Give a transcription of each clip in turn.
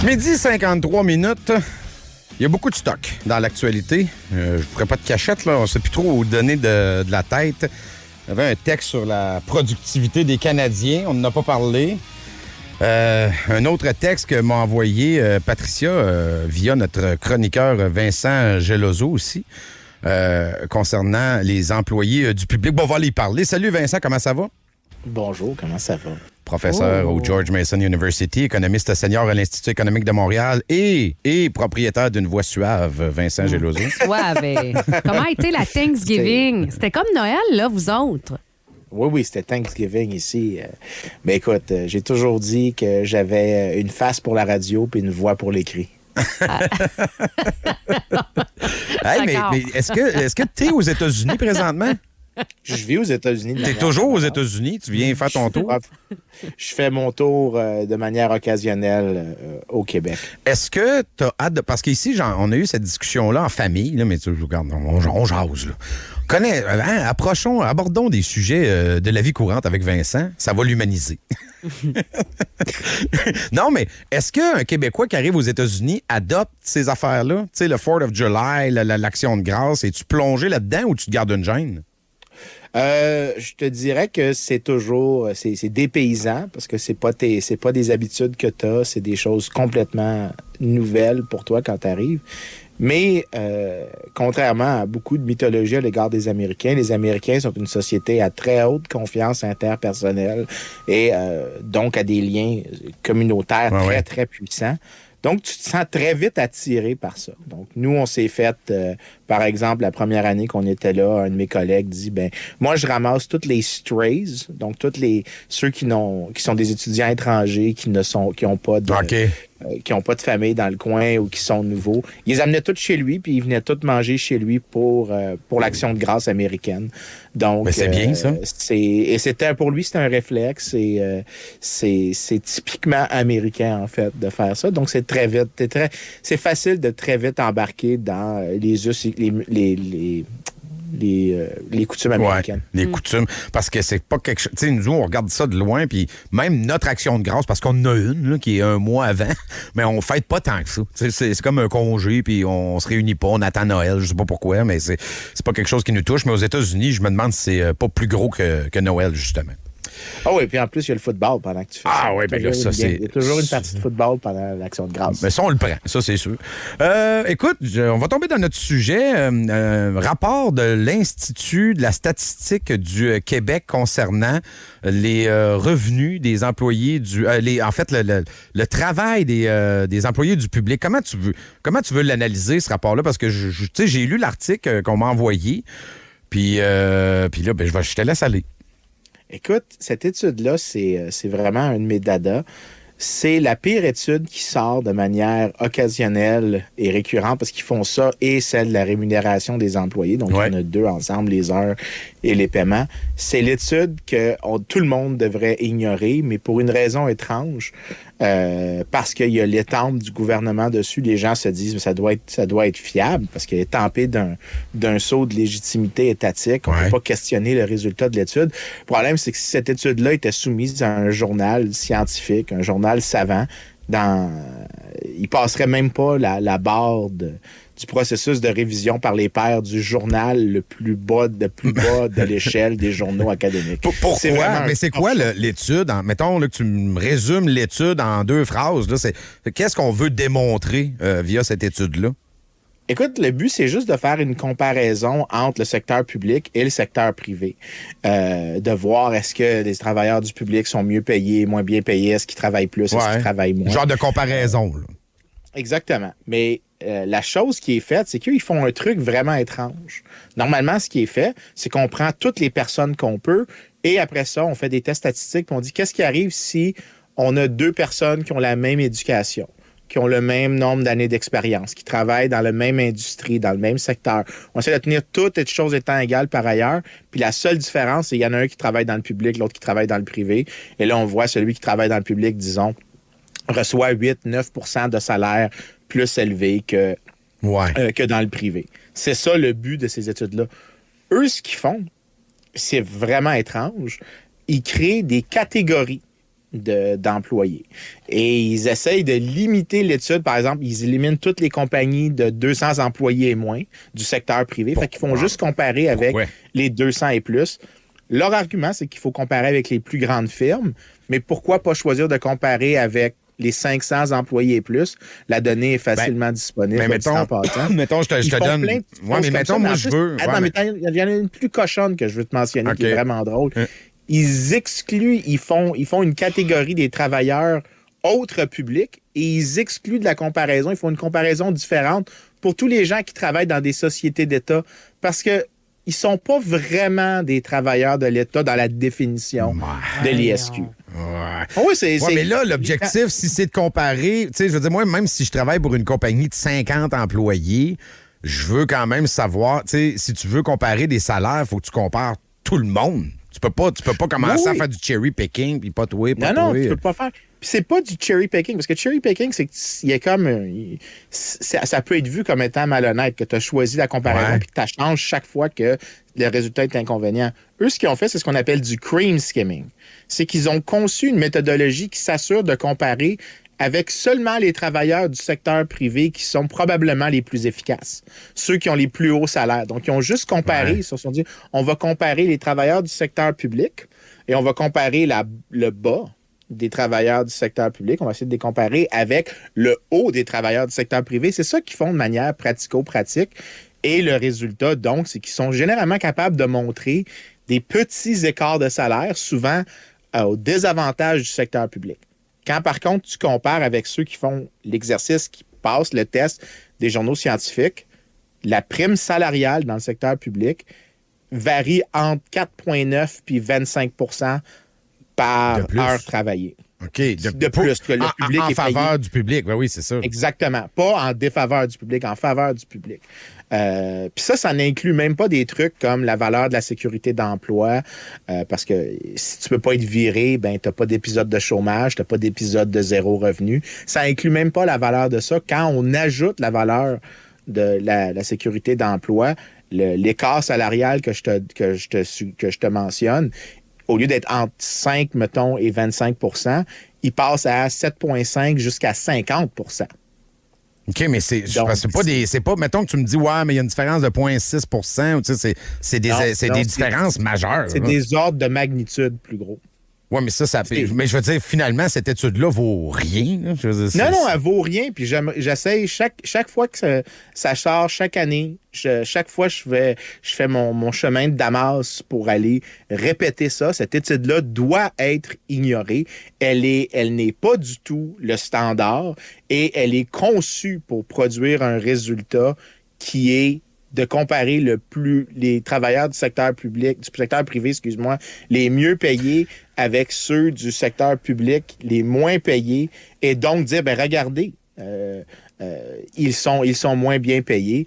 Midi 53 minutes. Il y a beaucoup de stock dans l'actualité. Je ne ferai pas de cachette, là. On ne sait plus trop où donner de la tête. Il y avait un texte sur la productivité des Canadiens. On n'en a pas parlé. Un autre texte que m'a envoyé Patricia via notre chroniqueur Vincent Geloso aussi, concernant les employés du public. Bon, on va aller y parler. Salut Vincent, comment ça va? Bonjour, comment ça va? Professeur au George Mason University, économiste senior à l'Institut économique de Montréal et propriétaire d'une voix suave, Vincent Geloso. Suave. Comment a été la Thanksgiving? C'était comme Noël, là, vous autres? Oui, c'était Thanksgiving ici. Mais écoute, j'ai toujours dit que j'avais une face pour la radio puis une voix pour l'écrit. Hey, mais est-ce que tu es aux États-Unis présentement? Je vis aux États-Unis. Tu es toujours aux États-Unis? Tu viens faire ton tour? Je fais mon tour de manière occasionnelle au Québec. Est-ce que tu as hâte de... Parce qu'ici, on a eu cette discussion-là en famille, là, mais tu regarde, on jase, là. Abordons des sujets de la vie courante avec Vincent. Ça va l'humaniser. Non, mais est-ce qu'un Québécois qui arrive aux États-Unis adopte ces affaires-là? Tu sais, le 4th of July, l'Action de grâce, es-tu plongé là-dedans ou tu te gardes une gêne? Je te dirais que c'est toujours c'est dépaysant parce que c'est pas des habitudes que tu as, c'est des choses complètement nouvelles pour toi quand tu arrives. Mais contrairement à beaucoup de mythologie à l'égard des Américains, les Américains sont une société à très haute confiance interpersonnelle et donc à des liens communautaires très puissants. Donc, tu te sens très vite attiré par ça. Donc, nous, on s'est fait, par exemple, la première année qu'on était là, un de mes collègues dit, moi, je ramasse toutes les strays, donc ceux qui sont des étudiants étrangers, qui n'ont pas de famille dans le coin ou qui sont nouveaux. Ils les amenaient tous chez lui, puis ils venaient tous manger chez lui pour l'Action de grâce américaine. Donc, c'est bien, ça. Pour lui, c'était un réflexe et c'est typiquement américain, en fait, de faire ça. Donc, c'est très vite. C'est facile de très vite embarquer dans les us, les coutumes américaines. Les coutumes, parce que c'est pas quelque chose... Tu sais, nous, on regarde ça de loin, puis même notre Action de grâce, parce qu'on en a une là, qui est un mois avant, mais on fête pas tant que ça. C'est comme un congé, puis on se réunit pas, on attend Noël, je sais pas pourquoi, mais c'est pas quelque chose qui nous touche. Mais aux États-Unis, je me demande si c'est pas plus gros que Noël, justement. Ah oui, puis en plus, il y a le football pendant que tu fais ça. Ah oui, bien là, ça, c'est... Il y a toujours une partie de football pendant l'Action de grâce. Mais ça, on le prend, ça, c'est sûr. Écoute, on va tomber dans notre sujet. Rapport de l'Institut de la statistique du Québec concernant les revenus des employés le travail des employés du public. Comment tu veux l'analyser, ce rapport-là? Parce que, tu sais, j'ai lu l'article qu'on m'a envoyé, puis là, je te laisse aller. Écoute, cette étude-là, c'est vraiment un de mes dadas. C'est la pire étude qui sort de manière occasionnelle et récurrente parce qu'ils font ça et celle de la rémunération des employés. Donc, il y en a deux ensemble, les heures et les paiements. C'est l'étude que tout le monde devrait ignorer, mais pour une raison étrange, parce qu'il y a l'étampe du gouvernement dessus, les gens se disent ça doit être fiable parce qu'elle est tempée d'un saut de légitimité étatique. On ne peut pas questionner le résultat de l'étude. Le problème, c'est que si cette étude-là était soumise à un journal scientifique, un journal savant, il passerait même pas la barre du processus de révision par les pairs du journal le plus bas de l'échelle des journaux académiques. Pourquoi? Mais c'est quoi l'étude? Mettons là, que tu me résumes l'étude en 2 phrases. Là, qu'est-ce qu'on veut démontrer via cette étude-là? Écoute, le but, c'est juste de faire une comparaison entre le secteur public et le secteur privé. De voir est-ce que les travailleurs du public sont mieux payés, moins bien payés, est-ce qu'ils travaillent plus, est-ce qu'ils travaillent moins. Genre de comparaison. Là. Exactement. Mais la chose qui est faite, c'est qu'ils font un truc vraiment étrange. Normalement, ce qui est fait, c'est qu'on prend toutes les personnes qu'on peut et après ça, on fait des tests statistiques et on dit qu'est-ce qui arrive si on a 2 personnes qui ont la même éducation, qui ont le même nombre d'années d'expérience, qui travaillent dans la même industrie, dans le même secteur. On essaie de tenir toutes les choses étant égales par ailleurs. Puis la seule différence, c'est qu'il y en a un qui travaille dans le public, l'autre qui travaille dans le privé. Et là, on voit celui qui travaille dans le public, disons, reçoit 8-9 % de salaire plus élevé que dans le privé. C'est ça le but de ces études-là. Eux, ce qu'ils font, c'est vraiment étrange. Ils créent des catégories d'employés. Et ils essayent de limiter l'étude. Par exemple, ils éliminent toutes les compagnies de 200 employés et moins du secteur privé. Fait qu'ils font juste comparer avec les 200 et plus. Leur argument, c'est qu'il faut comparer avec les plus grandes firmes. Mais pourquoi pas choisir de comparer avec les 500 employés et plus? La donnée est facilement disponible. Mais mettons, je te donne... Oui, mais mettons, moi, je veux... Attends, mais il y en a une plus cochonne que je veux te mentionner qui est vraiment drôle. Ils excluent, ils font une catégorie des travailleurs autres publics et ils excluent de la comparaison. Ils font une comparaison différente pour tous les gens qui travaillent dans des sociétés d'État parce que ils sont pas vraiment des travailleurs de l'État dans la définition de l'ISQ. Mais là, l'objectif, si c'est de comparer, tu sais, je veux dire, moi, même si je travaille pour une compagnie de 50 employés, je veux quand même savoir, tu sais, si tu veux comparer des salaires, il faut que tu compares tout le monde. Tu peux pas commencer à faire du cherry picking puis pas toi, pas toi. Non, tu peux pas faire. Puis c'est pas du cherry picking parce que cherry picking, c'est qu'il y a comme ça peut être vu comme étant malhonnête que tu as choisi la comparaison puis que tu changes chaque fois que le résultat est inconvénient. Eux, ce qu'ils ont fait, c'est ce qu'on appelle du cream skimming. C'est qu'ils ont conçu une méthodologie qui s'assure de comparer avec seulement les travailleurs du secteur privé qui sont probablement les plus efficaces, ceux qui ont les plus hauts salaires. Donc, ils ont juste comparé, ils se sont dit, on va comparer les travailleurs du secteur public et on va comparer le bas des travailleurs du secteur public. On va essayer de les comparer avec le haut des travailleurs du secteur privé. C'est ça qu'ils font de manière pratico-pratique. Et le résultat, donc, c'est qu'ils sont généralement capables de montrer des petits écarts de salaire, souvent au désavantage du secteur public. Quand, par contre, tu compares avec ceux qui font l'exercice, qui passent le test des journaux scientifiques, la prime salariale dans le secteur public varie entre 4,9 puis 25 % par heure travaillée. OK. De plus que le public en est faveur payé. Du public, oui, c'est ça. Exactement. Pas en défaveur du public, en faveur du public. Puis ça n'inclut même pas des trucs comme la valeur de la sécurité d'emploi, parce que si tu peux pas être viré, ben t'as pas d'épisode de chômage, t'as pas d'épisode de zéro revenu. Ça inclut même pas la valeur de ça. Quand on ajoute la valeur de la sécurité d'emploi, l'écart salarial que je te mentionne, au lieu d'être entre 5, mettons, et 25 %, il passe à 7,5 jusqu'à 50 %. OK, mais c'est pas, mettons que tu me dis, ouais, mais il y a une différence de 0,6 %, tu sais, c'est des différences majeures. C'est des ordres de magnitude plus gros. Oui, mais mais je veux dire, finalement, cette étude-là vaut rien. Là. Je veux dire, non, elle vaut rien. Puis j'essaye chaque fois que ça sort, chaque année, chaque fois je fais mon chemin de Damas pour aller répéter ça. Cette étude-là doit être ignorée. Elle n'est pas du tout le standard et elle est conçue pour produire un résultat qui est de comparer les travailleurs du secteur public, du secteur privé, les mieux payés avec ceux du secteur public les moins payés et donc dire, ben regardez, ils sont moins bien payés.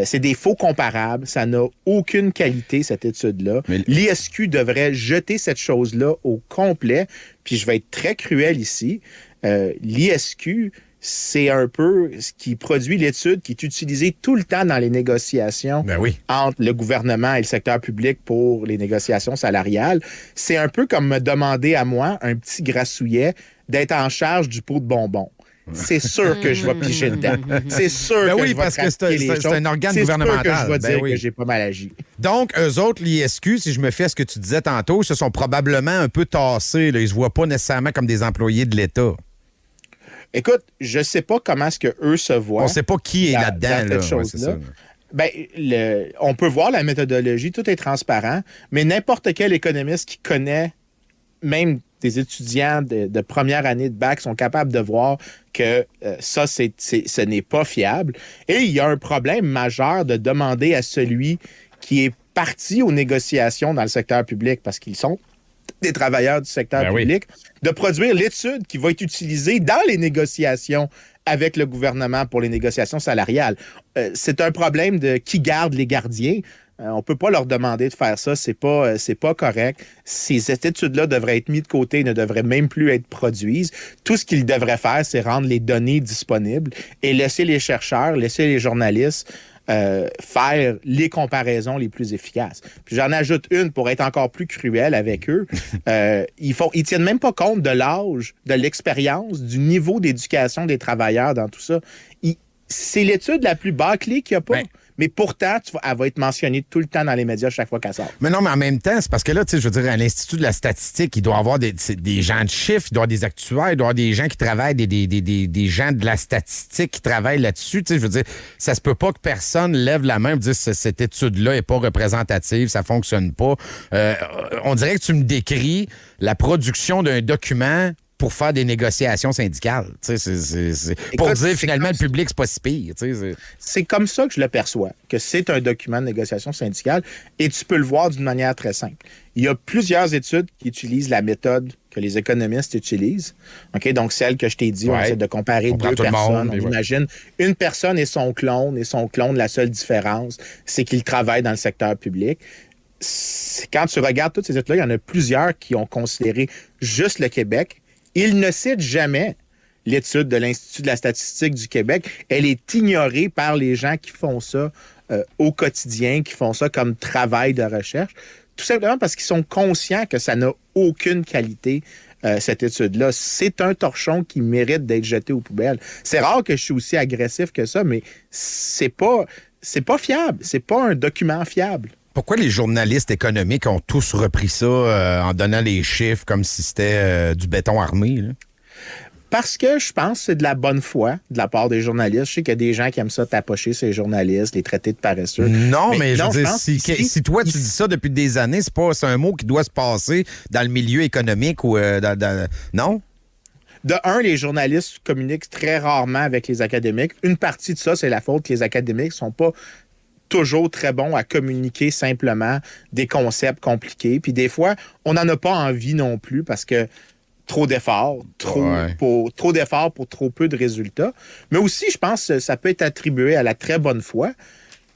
C'est des faux comparables. Ça n'a aucune qualité, cette étude-là. Mais l'ISQ devrait jeter cette chose-là au complet. Puis je vais être très cruel ici. L'ISQ, c'est un peu ce qui produit l'étude qui est utilisée tout le temps dans les négociations entre le gouvernement et le secteur public pour les négociations salariales. C'est un peu comme me demander à moi, un petit grassouillet, d'être en charge du pot de bonbons. C'est sûr que je vais piger dedans. C'est sûr que je vais parce que c'est un organe gouvernemental. C'est sûr que je vais dire que j'ai pas mal agi. Donc, eux autres, l'ISQ, si je me fais ce que tu disais tantôt, se sont probablement un peu tassés. Là. Ils se voient pas nécessairement comme des employés de l'État. Écoute, je sais pas comment est-ce qu'eux se voient. On sait pas qui est là-dedans. Cette chose-là. Ben, on peut voir la méthodologie, tout est transparent, mais n'importe quel économiste qui connaît même des étudiants de première année de bac sont capables de voir que ça, ce n'est pas fiable. Et il y a un problème majeur de demander à celui qui est parti aux négociations dans le secteur public, parce qu'ils sont des travailleurs du secteur public, de produire l'étude qui va être utilisée dans les négociations avec le gouvernement pour les négociations salariales. C'est un problème de qui garde les gardiens. On ne peut pas leur demander de faire ça. C'est pas correct. Cette étude-là devrait être mise de côté et ne devrait même plus être produite. Tout ce qu'ils devraient faire, c'est rendre les données disponibles et laisser les chercheurs, laisser les journalistes faire les comparaisons les plus efficaces. Puis j'en ajoute une pour être encore plus cruel avec eux. Ils tiennent même pas compte de l'âge, de l'expérience, du niveau d'éducation des travailleurs dans tout ça. C'est l'étude la plus bâclée qu'il n'y a pas. Ben, mais pourtant, elle va être mentionnée tout le temps dans les médias chaque fois qu'elle sort. Mais non, mais en même temps, c'est parce que là, tu sais, je veux dire, à l'Institut de la statistique, il doit y avoir des gens de chiffres, il doit y avoir des actuaires, il doit y avoir des gens qui travaillent, des gens de la statistique qui travaillent là-dessus. Tu sais, je veux dire, ça se peut pas que personne lève la main et dise cette étude-là est pas représentative, ça fonctionne pas. On dirait que tu me décris la production d'un document pour faire des négociations syndicales. Tu sais, pour dire, finalement, le public, c'est pas si pire. Tu sais, c'est comme ça que je le perçois, que c'est un document de négociation syndicale, et tu peux le voir d'une manière très simple. Il y a plusieurs études qui utilisent la méthode que les économistes utilisent. OK? Donc, celle que je t'ai dit, on essaie de comparer deux personnes. On imagine une personne et son clone, la seule différence, c'est qu'il travaille dans le secteur public. Quand tu regardes toutes ces études-là, il y en a plusieurs qui ont considéré juste le Québec. Ils ne citent jamais l'étude de l'Institut de la statistique du Québec. Elle est ignorée par les gens qui font ça au quotidien, qui font ça comme travail de recherche, tout simplement parce qu'ils sont conscients que ça n'a aucune qualité, cette étude-là. C'est un torchon qui mérite d'être jeté aux poubelles. C'est rare que je suis aussi agressif que ça, mais c'est pas fiable. C'est pas un document fiable. Pourquoi les journalistes économiques ont tous repris ça en donnant les chiffres comme si c'était du béton armé, là? Parce que je pense que c'est de la bonne foi de la part des journalistes. Je sais qu'il y a des gens qui aiment ça tapocher ces journalistes, les traiter de paresseux. Non, mais je veux dire, si toi, tu dis ça depuis des années, c'est un mot qui doit se passer dans le milieu économique ou non? De un, les journalistes communiquent très rarement avec les académiques. Une partie de ça, c'est la faute que les académiques ne sont pas toujours très bons à communiquer simplement des concepts compliqués. Puis des fois, on n'en a pas envie non plus parce que trop d'efforts, trop d'efforts pour trop peu de résultats. Mais aussi, je pense que ça peut être attribué à la très bonne foi.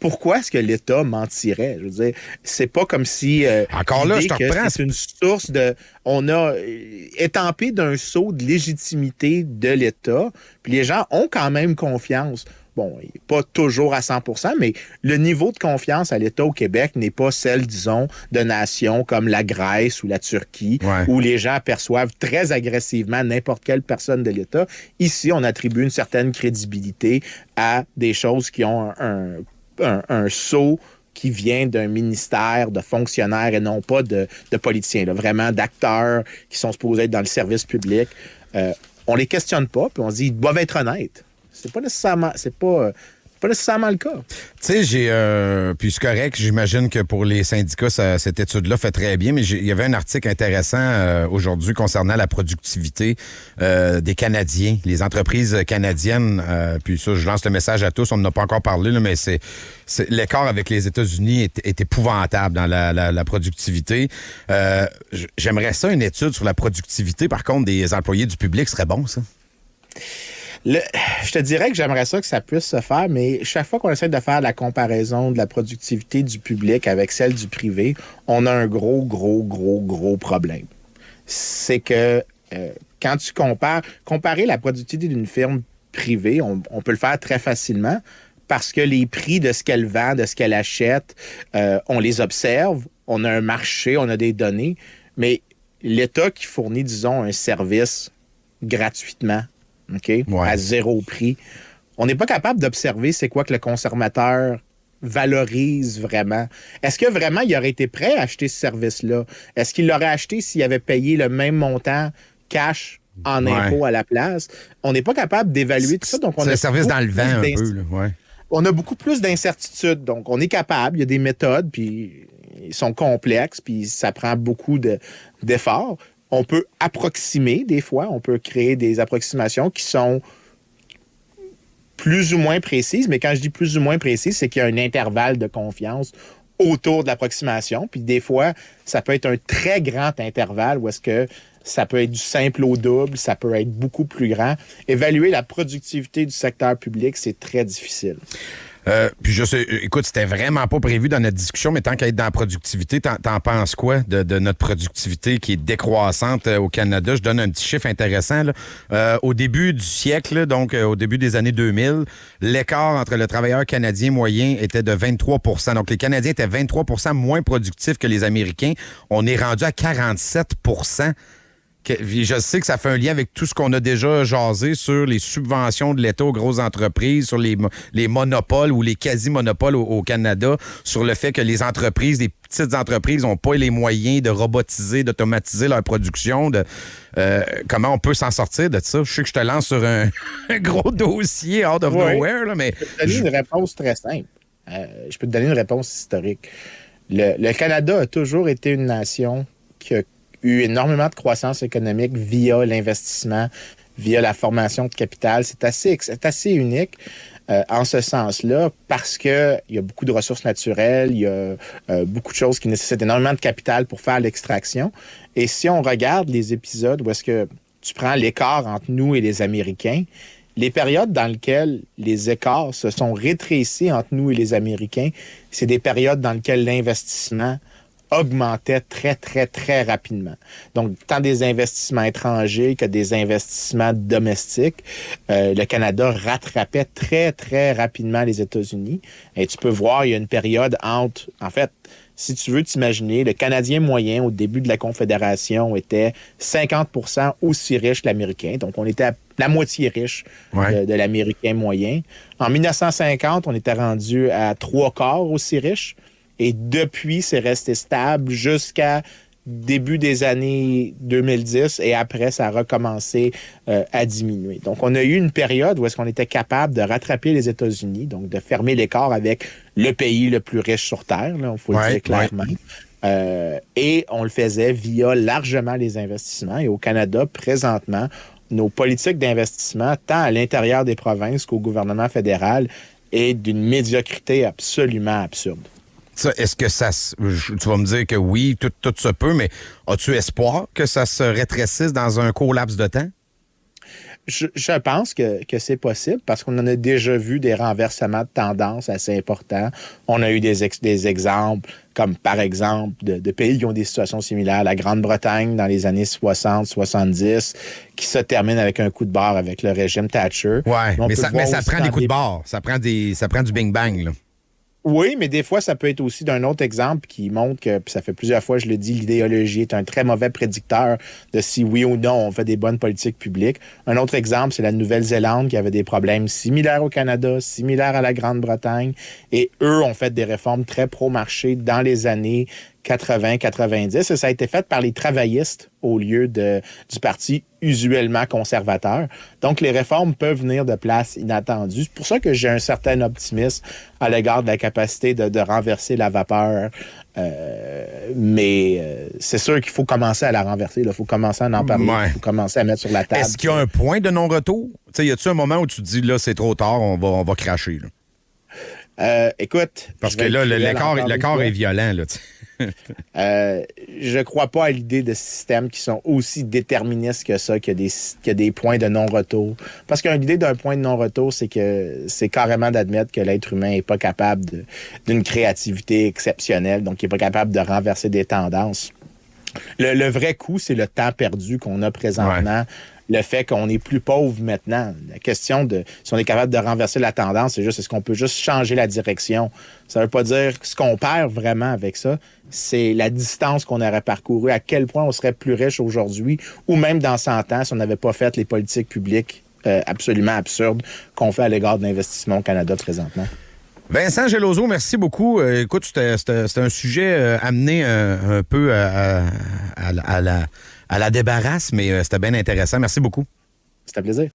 Pourquoi est-ce que l'État mentirait? Je veux dire, c'est pas comme si... Encore là, je te reprends. C'est une source de... On a étampé d'un sceau de légitimité de l'État, puis les gens ont quand même confiance. Bon, pas toujours à 100%, mais le niveau de confiance à l'État au Québec n'est pas celle, disons, de nations comme la Grèce ou la Turquie, où les gens perçoivent très agressivement n'importe quelle personne de l'État. Ici, on attribue une certaine crédibilité à des choses qui ont un sceau qui vient d'un ministère de fonctionnaires et non pas de politiciens, là, vraiment d'acteurs qui sont supposés être dans le service public. On les questionne pas, puis on se dit ils doivent être honnêtes. C'est pas nécessairement le cas. Tu sais, puis c'est correct, j'imagine que pour les syndicats, cette étude-là fait très bien, mais il y avait un article intéressant aujourd'hui concernant la productivité des Canadiens, les entreprises canadiennes. Puis ça, je lance le message à tous, on n'en a pas encore parlé, là, mais l'écart avec les États-Unis est épouvantable dans la productivité. J'aimerais ça, une étude sur la productivité, par contre, des employés du public, serait bon, ça? Je te dirais que j'aimerais ça que ça puisse se faire, mais chaque fois qu'on essaie de faire la comparaison de la productivité du public avec celle du privé, on a un gros problème. C'est que quand tu comparer la productivité d'une firme privée, on peut le faire très facilement parce que les prix de ce qu'elle vend, de ce qu'elle achète, on les observe, on a un marché, on a des données, mais l'État qui fournit, disons, un service gratuitement, à zéro prix. On n'est pas capable d'observer c'est quoi que le consommateur valorise vraiment. Est-ce que vraiment il aurait été prêt à acheter ce service-là? Est-ce qu'il l'aurait acheté s'il avait payé le même montant cash en impôt à la place? On n'est pas capable d'évaluer tout ça. Donc c'est un service dans le vent un peu. Là. On a beaucoup plus d'incertitudes. Donc, on est capable. Il y a des méthodes, puis ils sont complexes, puis ça prend beaucoup d'efforts. On peut approximer des fois, on peut créer des approximations qui sont plus ou moins précises, mais quand je dis plus ou moins précises, c'est qu'il y a un intervalle de confiance autour de l'approximation, puis des fois, ça peut être un très grand intervalle où est-ce que ça peut être du simple au double, ça peut être beaucoup plus grand. Évaluer la productivité du secteur public, c'est très difficile. Puis je sais, écoute, c'était vraiment pas prévu dans notre discussion, mais tant qu'à être dans la productivité, t'en penses quoi de notre productivité qui est décroissante au Canada? Je donne un petit chiffre intéressant. Là. Au début du siècle, donc au début des années 2000, l'écart entre le travailleur canadien moyen était de 23 %. Donc les Canadiens étaient 23 % moins productifs que les Américains. On est rendu à 47 %. Je sais que ça fait un lien avec tout ce qu'on a déjà jasé sur les subventions de l'État aux grosses entreprises, sur les monopoles ou les quasi-monopoles au Canada, sur le fait que les entreprises, les petites entreprises n'ont pas les moyens de robotiser, d'automatiser leur production. Comment on peut s'en sortir de ça? Je sais que je te lance sur un gros dossier out of nowhere, là, mais... Je peux te donner une réponse très simple. Je peux te donner une réponse historique. Le Canada a toujours été une nation qui a eu énormément de croissance économique via l'investissement, via la formation de capital. C'est assez unique en ce sens-là parce qu'il y a beaucoup de ressources naturelles, il y a beaucoup de choses qui nécessitent énormément de capital pour faire l'extraction. Et si on regarde les épisodes où est-ce que tu prends l'écart entre nous et les Américains, les périodes dans lesquelles les écarts se sont rétrécis entre nous et les Américains, c'est des périodes dans lesquelles l'investissement augmentait très, très, très rapidement. Donc, tant des investissements étrangers que des investissements domestiques, le Canada rattrapait très, très rapidement les États-Unis. Et tu peux voir, il y a une période entre... En fait, si tu veux t'imaginer, le Canadien moyen, au début de la Confédération, était 50 % aussi riche que l'Américain. Donc, on était à la moitié riche de l'Américain moyen. En 1950, on était rendu à 3/4 aussi riche. Et depuis, c'est resté stable jusqu'à début des années 2010 et après, ça a recommencé à diminuer. Donc, on a eu une période où est-ce qu'on était capable de rattraper les États-Unis, donc de fermer l'écart avec le pays le plus riche sur Terre, il faut le dire clairement. Et on le faisait via largement les investissements. Et au Canada, présentement, nos politiques d'investissement, tant à l'intérieur des provinces qu'au gouvernement fédéral, est d'une médiocrité absolument absurde. Est-ce que tu vas me dire que oui, tout se peut, mais as-tu espoir que ça se rétrécisse dans un court laps de temps? Je pense que c'est possible parce qu'on en a déjà vu des renversements de tendance assez importants. On a eu des exemples comme, par exemple, de pays qui ont des situations similaires. La Grande-Bretagne, dans les années 60-70, qui se termine avec un coup de barre avec le régime Thatcher. Oui, mais ça prend des coups de barre. Ça prend du bing-bang, là. Oui, mais des fois, ça peut être aussi d'un autre exemple qui montre que, puis ça fait plusieurs fois, je le dis, l'idéologie est un très mauvais prédicteur de si oui ou non on fait des bonnes politiques publiques. Un autre exemple, c'est la Nouvelle-Zélande qui avait des problèmes similaires au Canada, similaires à la Grande-Bretagne, et eux ont fait des réformes très pro-marché dans les années 80-90, et ça a été fait par les travaillistes au lieu du parti usuellement conservateur. Donc, les réformes peuvent venir de places inattendues. C'est pour ça que j'ai un certain optimisme à l'égard de la capacité de renverser la vapeur. Mais c'est sûr qu'il faut commencer à la renverser. Il faut commencer à en parler. Il faut commencer à mettre sur la table. Est-ce qu'il y a un point de non-retour? Y a-t-il un moment où tu te dis, là, c'est trop tard, on va cracher? Là? Écoute... Parce que là, l'écart est violent, là, je crois pas à l'idée de systèmes qui sont aussi déterministes que ça, qu'il y a des points de non-retour. Parce que l'idée d'un point de non-retour, c'est que c'est carrément d'admettre que l'être humain n'est pas capable d'une créativité exceptionnelle, donc il n'est pas capable de renverser des tendances. Le vrai coup, c'est le temps perdu qu'on a présentement. Le fait qu'on est plus pauvre maintenant. La question de si on est capable de renverser la tendance, c'est juste est-ce qu'on peut juste changer la direction. Ça veut pas dire ce qu'on perd vraiment avec ça, c'est la distance qu'on aurait parcourue, à quel point on serait plus riche aujourd'hui, ou même dans 100 ans si on n'avait pas fait les politiques publiques absolument absurdes qu'on fait à l'égard de l'investissement au Canada présentement. Vincent Geloso, merci beaucoup. Écoute, c'était un sujet amené un peu à la débarrasse, mais c'était bien intéressant. Merci beaucoup. C'était un plaisir.